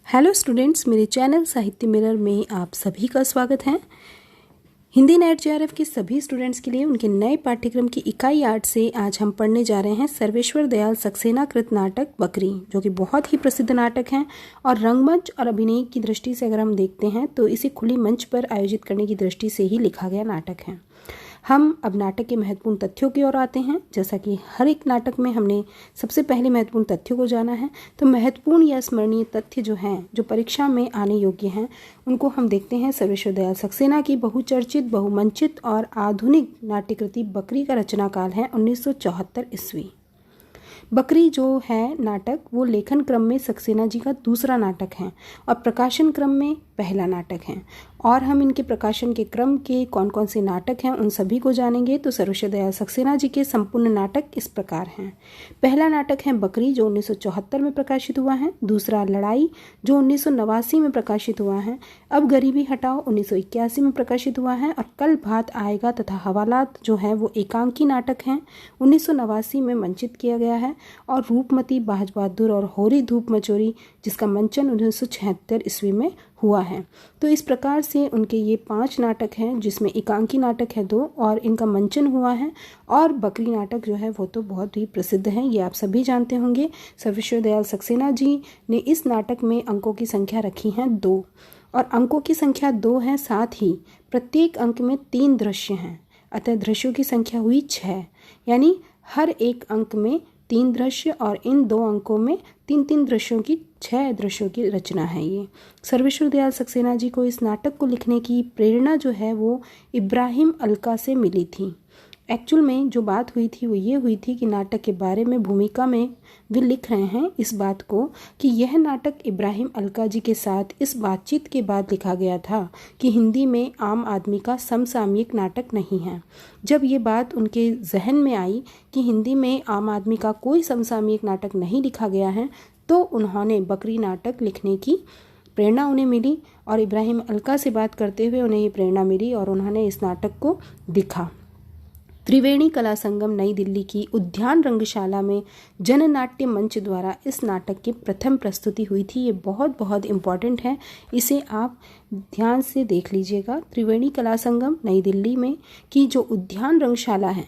Hello students, मेरे channel साहित्य mirror में आप सभी का स्वागत है। हिंदी नेट जेआरएफ के सभी स्टूडेंट्स के लिए उनके नए पाठ्यक्रम की इकाई 8 से आज हम पढ़ने जा रहे हैं सर्वेश्वर दयाल सक्सेना कृत नाटक बकरी, जो कि बहुत ही प्रसिद्ध नाटक है और रंगमंच और अभिनय की दृष्टि से अगर हम देखते हैं तो इसे खुली मंच पर आयोजित करने की दृष्टि से ही लिखा गया नाटक है। हम अब नाटक के महत्वपूर्ण तथ्यों की ओर आते हैं। जैसा कि हर एक नाटक में हमने सबसे पहले महत्वपूर्ण तथ्यों को जाना है, तो महत्वपूर्ण या स्मरणीय तथ्य जो हैं, जो परीक्षा में आने योग्य हैं, उनको हम देखते हैं। सर्वेश्वर दयाल सक्सेना की बहुचर्चित, बहुमंचित और आधुनिक नाट्यकृति बकरी का रचना काल है 1974 ईस्वी। बकरी जो है नाटक, वो लेखन क्रम में सक्सेना जी का दूसरा नाटक है और प्रकाशन क्रम में पहला नाटक है। और हम इनके प्रकाशन के क्रम के कौन कौन से नाटक हैं उन सभी को जानेंगे। तो सर्वेश्वर दयाल सक्सेना जी के संपूर्ण नाटक इस प्रकार हैं। पहला नाटक है बकरी, जो 1974 में प्रकाशित हुआ है। दूसरा लड़ाई, जो 1989 में प्रकाशित हुआ है। अब गरीबी हटाओ 1981 में प्रकाशित हुआ है। और कल भात आएगा तथा हवालात जो है वो एकांकी नाटक हैं, 1989 में मंचित किया गया है। और रूपमती, बाज बहादुर और होरी धूप मचोरी, जिसका मंचन 1976 ईस्वी में हुआ है। तो इस प्रकार से उनके ये 5 नाटक हैं, जिसमें एकांकी नाटक है 2 और इनका मंचन हुआ है। और बकरी नाटक जो है वो तो बहुत ही प्रसिद्ध है, ये आप सभी जानते होंगे। सर्वेश्वर दयाल सक्सेना जी ने इस नाटक में अंकों की संख्या रखी है 2, और अंकों की संख्या 2 है। साथ ही प्रत्येक अंक में 3 दृश्य हैं, अतः दृश्यों की संख्या हुई 6, यानी हर एक अंक में 3 दृश्य और इन 2 अंकों में 3-3 दृश्यों की 6 दृश्यों की रचना है ये। सर्वेश्वर दयाल सक्सेना जी को इस नाटक को लिखने की प्रेरणा जो है वो इब्राहिम अलका से मिली थी। एक्चुअल में जो बात हुई थी वो ये हुई थी कि नाटक के बारे में भूमिका में वे लिख रहे हैं इस बात को कि यह नाटक इब्राहिम अलका जी के साथ इस बातचीत के बाद लिखा गया था कि हिंदी में आम आदमी का समसामयिक नाटक नहीं है। जब ये बात उनके जहन में आई कि हिंदी में आम आदमी का कोई समसामयिक नाटक नहीं लिखा गया है, तो उन्होंने बकरी नाटक लिखने की प्रेरणा उन्हें मिली। और इब्राहिम अलका से बात करते हुए उन्हें ये प्रेरणा मिली और उन्होंने इस नाटक को लिखा। त्रिवेणी कला संगम नई दिल्ली की उद्यान रंगशाला में जननाट्य मंच द्वारा इस नाटक की प्रथम प्रस्तुति हुई थी। ये बहुत बहुत इम्पॉर्टेंट है, इसे आप ध्यान से देख लीजिएगा। त्रिवेणी कला संगम नई दिल्ली में की जो उद्यान रंगशाला है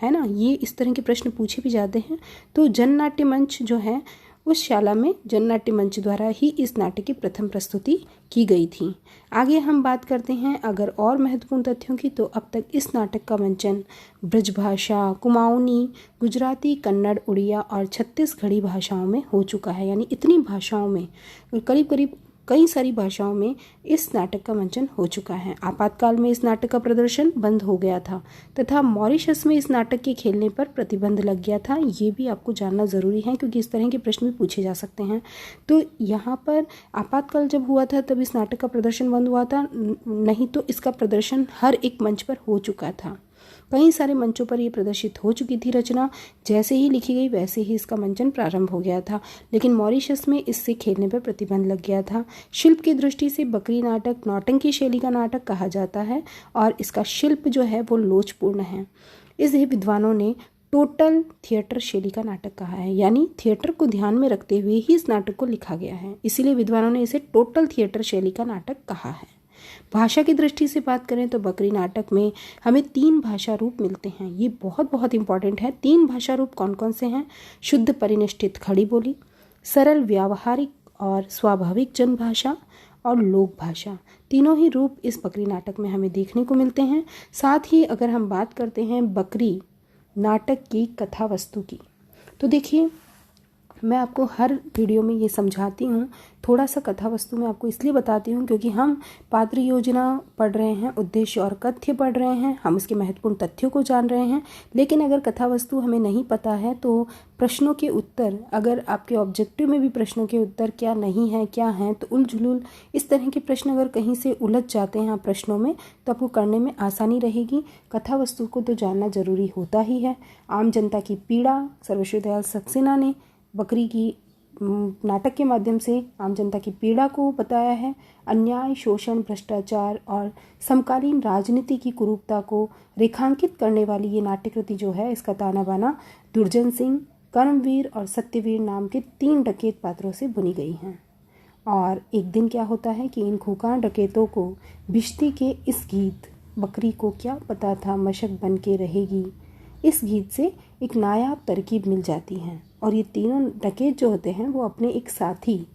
ना, ये इस तरह के प्रश्न पूछे भी जाते हैं। तो जननाट्य मंच जो है, उस शाला में जननाट्य मंच द्वारा ही इस नाटक की प्रथम प्रस्तुति की गई थी। आगे हम बात करते हैं अगर और महत्वपूर्ण तथ्यों की, तो अब तक इस नाटक का मंचन ब्रजभाषा, कुमाऊनी, गुजराती, कन्नड़, उड़िया और छत्तीसगढ़ी भाषाओं में हो चुका है। यानी इतनी भाषाओं में, करीब करीब कई सारी भाषाओं में इस नाटक का मंचन हो चुका है। आपातकाल में इस नाटक का प्रदर्शन बंद हो गया था तथा मॉरिशस में इस नाटक के खेलने पर प्रतिबंध लग गया था। ये भी आपको जानना ज़रूरी है, क्योंकि इस तरह के प्रश्न भी पूछे जा सकते हैं। तो यहाँ पर आपातकाल जब हुआ था तब इस नाटक का प्रदर्शन बंद हुआ था, नहीं तो इसका प्रदर्शन हर एक मंच पर हो चुका था। कई सारे मंचों पर ये प्रदर्शित हो चुकी थी रचना। जैसे ही लिखी गई वैसे ही इसका मंचन प्रारंभ हो गया था, लेकिन मॉरिशस में इससे खेलने पर प्रतिबंध लग गया था। शिल्प की दृष्टि से बकरी नाटक नौटंकी शैली का नाटक कहा जाता है और इसका शिल्प जो है वो लोचपूर्ण है। इसे विद्वानों ने टोटल थिएटर शैली का नाटक कहा है, यानी थिएटर को ध्यान में रखते हुए ही इस नाटक को लिखा गया है, इसीलिए विद्वानों ने इसे टोटल थिएटर शैली का नाटक कहा है। भाषा की दृष्टि से बात करें तो बकरी नाटक में हमें 3 भाषा रूप मिलते हैं। ये बहुत बहुत इंपॉर्टेंट है। 3 भाषा रूप कौन कौन से हैं? शुद्ध परिनिष्ठित खड़ी बोली, सरल व्यावहारिक और स्वाभाविक जनभाषा और लोक भाषा। तीनों ही रूप इस बकरी नाटक में हमें देखने को मिलते हैं। साथ ही अगर हम बात करते हैं बकरी नाटक की कथा वस्तु की, तो देखिए मैं आपको हर वीडियो में ये समझाती हूँ। थोड़ा सा कथा वस्तु मैं आपको इसलिए बताती हूँ क्योंकि हम पात्र योजना पढ़ रहे हैं, उद्देश्य और कथ्य पढ़ रहे हैं, हम इसके महत्वपूर्ण तथ्यों को जान रहे हैं। लेकिन अगर कथा वस्तु हमें नहीं पता है तो प्रश्नों के उत्तर, अगर आपके ऑब्जेक्टिव में भी प्रश्नों के उत्तर क्या नहीं है, क्या हैं, तो उलझुल इस तरह के प्रश्न अगर कहीं से उलझ जाते हैं प्रश्नों में, तो आपको करने में आसानी रहेगी। कथा वस्तु को तो जानना जरूरी होता ही है। आम जनता की पीड़ा सर्वेश्वर दयाल सक्सेना ने बकरी की नाटक के माध्यम से आम जनता की पीड़ा को बताया है। अन्याय, शोषण, भ्रष्टाचार और समकालीन राजनीति की कुरूपता को रेखांकित करने वाली ये नाट्यकृति जो है, इसका ताना बाना दुर्जन सिंह, कर्मवीर और सत्यवीर नाम के 3 डकैत पात्रों से बुनी गई हैं। और एक दिन क्या होता है कि इन खूंखार डकैतों को बिश्ती के इस गीत बकरी को क्या पता था मशक बन के रहेगी, इस गीत से एक नायाब तरकीब मिल जाती है। और ये तीनों डकैत जो होते हैं वो अपने एक साथी,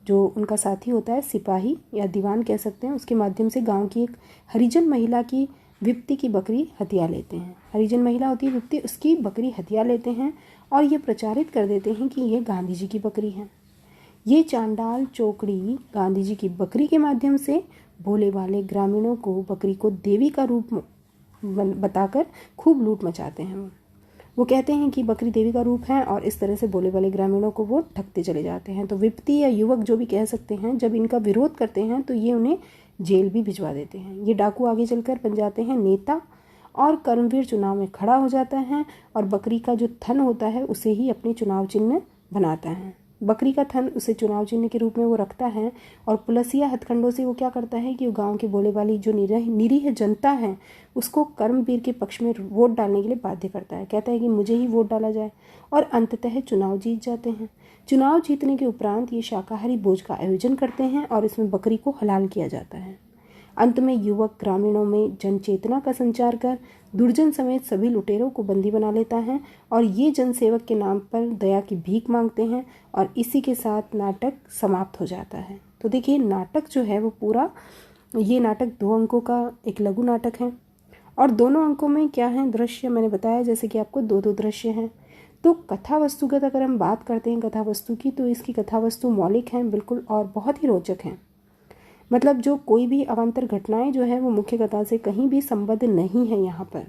जो उनका साथी होता है सिपाही या दीवान कह सकते हैं, उसके माध्यम से गांव की एक हरिजन महिला की विप्ती की बकरी हथिया लेते हैं। हरिजन महिला होती है विप्ती, उसकी बकरी हथिया लेते हैं और ये प्रचारित कर देते हैं कि ये गांधी जी की बकरी है। ये चांडाल चौकड़ी गांधी जी की बकरी के माध्यम से भोले वाले ग्रामीणों को बकरी को देवी का रूप बताकर खूब लूट मचाते हैं। वो कहते हैं कि बकरी देवी का रूप है और इस तरह से भोले वाले ग्रामीणों को वो ठगते चले जाते हैं। तो विप्ती या युवक जो भी कह सकते हैं, जब इनका विरोध करते हैं तो ये उन्हें जेल भी भिजवा देते हैं। ये डाकू आगे चलकर बन जाते हैं नेता और कर्मवीर चुनाव में खड़ा हो जाता है और बकरी का जो थन होता है उसे ही अपनी चुनाव चिन्ह बनाता है। बकरी का थन उसे चुनाव चिन्ह के रूप में वो रखता है और पुलसिया हथकंडों से वो क्या करता है कि वो गांव के भोले वाली जो निरीह जनता है उसको कर्मवीर के पक्ष में वोट डालने के लिए बाध्य करता है। कहता है कि मुझे ही वोट डाला जाए और अंततः चुनाव जीत जाते हैं। चुनाव जीतने के उपरांत ये शाकाहारी भोज का आयोजन करते हैं और इसमें बकरी को हलाल किया जाता है। अंत में युवक ग्रामीणों में जन चेतना का संचार कर दुर्जन समेत सभी लुटेरों को बंदी बना लेता है और ये जनसेवक के नाम पर दया की भीख मांगते हैं और इसी के साथ नाटक समाप्त हो जाता है। तो देखिए नाटक जो है वो पूरा, ये नाटक 2 अंकों का एक लघु नाटक है और दोनों अंकों में क्या है दृश्य, मैंने बताया जैसे कि आपको 2 दृश्य हैं। तो कथा वस्तुगत अगर हम बात करते हैं कथा वस्तु की, तो इसकी कथा वस्तु मौलिक हैं बिल्कुल और बहुत ही रोचक हैं। मतलब जो कोई भी अवान्तर घटनाएं जो है वो मुख्य कथा से कहीं भी संबद्ध नहीं है। यहाँ पर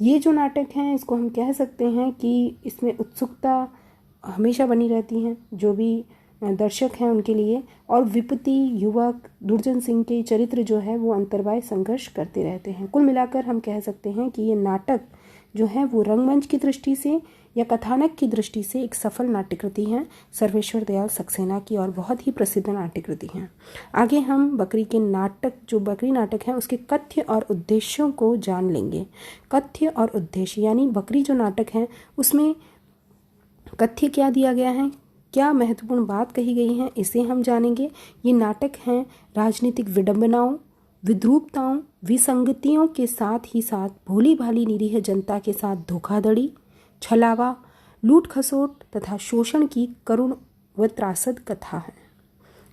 ये जो नाटक हैं इसको हम कह सकते हैं कि इसमें उत्सुकता हमेशा बनी रहती है जो भी दर्शक हैं उनके लिए, और विपत्ति युवक दुर्जन सिंह के चरित्र जो है वो अंतर्वाय संघर्ष करते रहते हैं। कुल मिलाकर हम कह सकते हैं कि ये नाटक जो है वो रंगमंच की दृष्टि से या कथानक की दृष्टि से एक सफल नाट्यकृति है सर्वेश्वर दयाल सक्सेना की और बहुत ही प्रसिद्ध नाट्यकृति है। आगे हम बकरी के नाटक, जो बकरी नाटक है उसके कथ्य और उद्देश्यों को जान लेंगे। कथ्य और उद्देश्य यानी बकरी जो नाटक है उसमें कथ्य क्या दिया गया है, क्या महत्वपूर्ण बात कही गई है, इसे हम जानेंगे। ये नाटक हैं राजनीतिक विडंबनाओं, विद्रूपताओं, विसंगतियों के साथ ही साथ भोली भाली निरीह जनता के साथ धोखाधड़ी, छलावा, लूट खसोट तथा शोषण की करुण व त्रासद कथा है।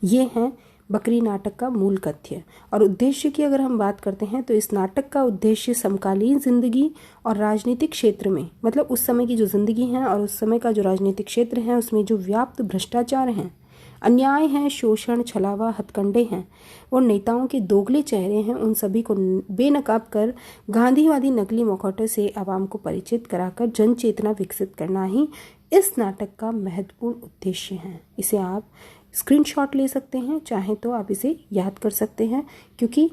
ये है बकरी नाटक का मूल कथ्य। और उद्देश्य की अगर हम बात करते हैं तो इस नाटक का उद्देश्य समकालीन जिंदगी और राजनीतिक क्षेत्र में, मतलब उस समय की जो जिंदगी है और उस समय का जो राजनीतिक क्षेत्र है उसमें जो व्याप्त भ्रष्टाचार हैं, अन्याय हैं, शोषण, छलावा, हथकंडे हैं और नेताओं के दोगले चेहरे हैं, उन सभी को बेनकाब कर गांधीवादी नकली मुखौटे से आवाम को परिचित कराकर जन चेतना विकसित करना ही इस नाटक का महत्वपूर्ण उद्देश्य है। इसे आप स्क्रीनशॉट ले सकते हैं, चाहे तो आप इसे याद कर सकते हैं, क्योंकि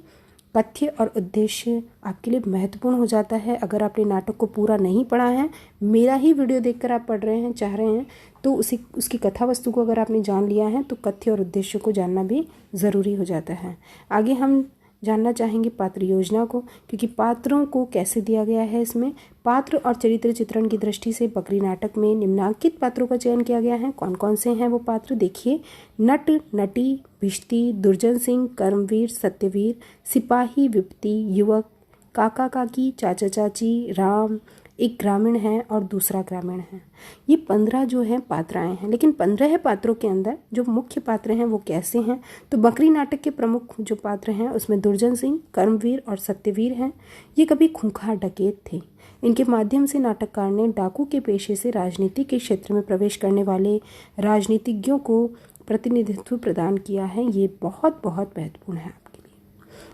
कथ्य और उद्देश्य आपके लिए महत्वपूर्ण हो जाता है। अगर आपने नाटक को पूरा नहीं पढ़ा है, मेरा ही वीडियो देखकर आप पढ़ रहे हैं, चाह रहे हैं, तो उसकी कथा वस्तु को अगर आपने जान लिया है तो कथ्य और उद्देश्य को जानना भी ज़रूरी हो जाता है। आगे हम जानना चाहेंगे पात्र योजना को, क्योंकि पात्रों को कैसे दिया गया है। इसमें पात्र और चरित्र चित्रण की दृष्टि से बकरी नाटक में निम्नांकित पात्रों का चयन किया गया है। कौन कौन से हैं वो पात्र देखिए। नट, नटी, भिश्ती, दुर्जन सिंह, कर्मवीर, सत्यवीर, सिपाही, विपत्ति, युवक, काका काकी, चाचा चाची, राम, एक ग्रामीण है और दूसरा ग्रामीण है। ये 15 जो है पात्राएं हैं, लेकिन 15 पात्रों के अंदर जो मुख्य पात्र हैं वो कैसे हैं, तो बकरी नाटक के प्रमुख जो पात्र हैं उसमें दुर्जन सिंह, कर्मवीर और सत्यवीर हैं। ये कभी खूंखार डकैत थे। इनके माध्यम से नाटककार ने डाकू के पेशे से राजनीति के क्षेत्र में प्रवेश करने वाले राजनीतिज्ञों को प्रतिनिधित्व प्रदान किया है। ये बहुत बहुत महत्वपूर्ण है आपके लिए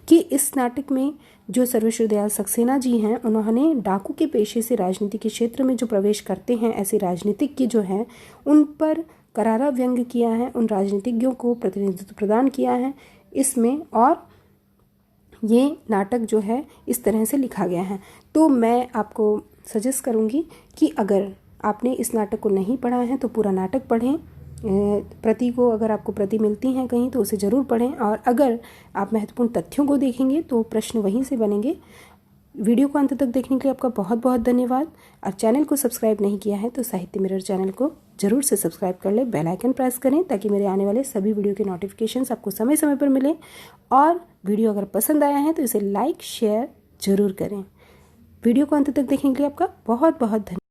कि इस नाटक में जो सर्वेश्वर दयाल सक्सेना जी हैं उन्होंने डाकू के पेशे से राजनीति के क्षेत्र में जो प्रवेश करते हैं ऐसे राजनीतिक की जो है उन पर करारा व्यंग किया है, उन राजनीतिज्ञों को प्रतिनिधित्व प्रदान किया है इसमें। और ये नाटक जो है इस तरह से लिखा गया है। तो मैं आपको सजेस्ट करूँगी कि अगर आपने इस नाटक को नहीं पढ़ा है तो पूरा नाटक पढ़ें। प्रति को अगर आपको प्रति मिलती हैं कहीं तो उसे ज़रूर पढ़ें, और अगर आप महत्वपूर्ण तथ्यों को देखेंगे तो प्रश्न वहीं से बनेंगे। वीडियो को अंत तक देखने के लिए आपका बहुत बहुत धन्यवाद। और चैनल को सब्सक्राइब नहीं किया है तो साहित्य मिरर चैनल को ज़रूर से सब्सक्राइब कर लें, बेल आइकन प्रेस करें ताकि मेरे आने वाले सभी वीडियो के नोटिफिकेशंस आपको समय समय पर मिलें। और वीडियो अगर पसंद आया है तो इसे लाइक शेयर ज़रूर करें। वीडियो को अंत तक देखने के लिए आपका बहुत बहुत धन्यवाद।